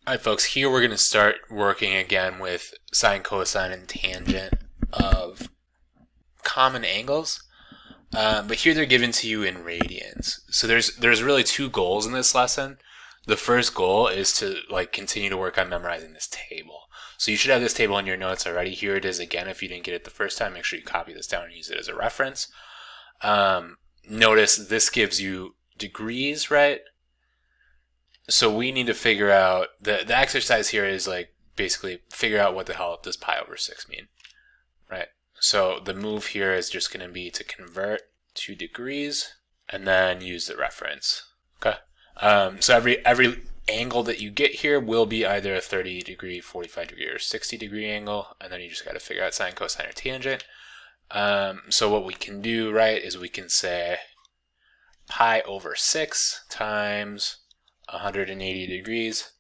Alright folks, here we're going to start working again with sine, cosine, and tangent of common angles. But here they're given to you in radians. So there's really two goals in this lesson. The first goal is to continue to work on memorizing this table. So you should have this table in your notes already. Here it is again. If you didn't get it the first time, make sure you copy this down and use it as a reference. Notice this gives you degrees, right? So we need to figure out, the exercise here is basically figure out what the hell does pi over 6 mean, right? So the move here is just going to be to convert to degrees and then use the reference, okay? So every angle that you get here will be either a 30 degree, 45 degree, or 60 degree angle, and then you just got to figure out sine, cosine, or tangent. So what we can do, right, is we can say pi over 6 times 180 degrees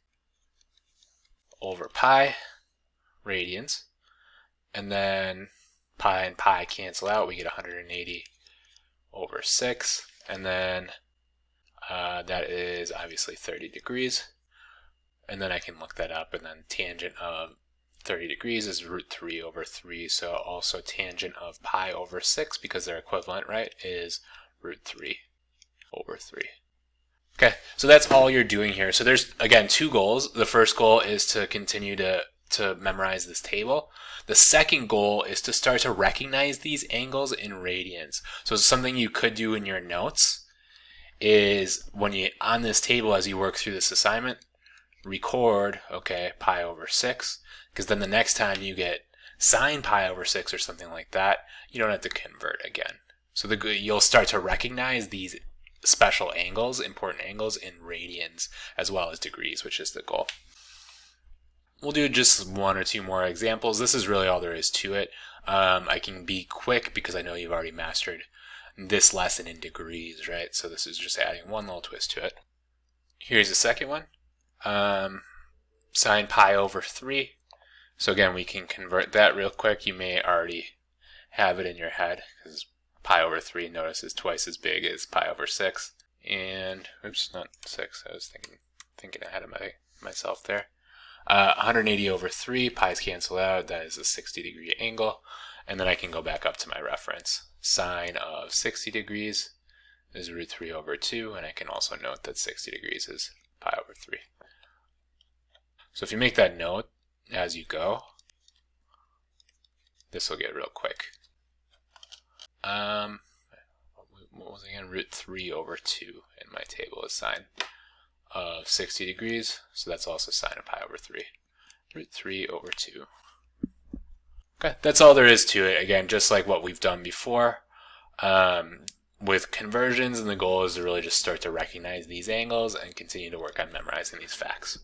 over pi radians, and then pi and pi cancel out, we get 180 over 6, and then that is obviously 30 degrees, and then I can look that up, and then tangent of 30 degrees is root 3 over 3, so also tangent of pi over 6, because they're equivalent, right, is root 3 over 3. Okay, so that's all you're doing here. So there's, again, two goals. The first goal is to continue to memorize this table. The second goal is to start to recognize these angles in radians. So something you could do in your notes is when you, on this table as you work through this assignment, record, okay, pi over 6, because then the next time you get sine pi over 6 or something like that, you don't have to convert again. So you'll start to recognize these special angles, important angles in radians as well as degrees, which is the goal. We'll do just one or two more examples. This is really all there is to it. I can be quick because I know you've already mastered this lesson in degrees, right? So this is just adding one little twist to it. Here's the second one. Sine pi over 3. So again, we can convert that real quick. You may already have it in your head because pi over 3, notice, is twice as big as pi over 6. And, oops, not 6. I was thinking ahead of myself there. 180 over 3, pi's cancel out. That is a 60 degree angle. And then I can go back up to my reference. Sine of 60 degrees is root 3 over 2. And I can also note that 60 degrees is pi over 3. So if you make that note as you go, this will get real quick. What was it again? Root 3 over 2 in my table is sine of 60 degrees, so that's also sine of pi over 3. Root 3 over 2. Okay, that's all there is to it. Again, just like what we've done before. With conversions, and the goal is to really just start to recognize these angles and continue to work on memorizing these facts.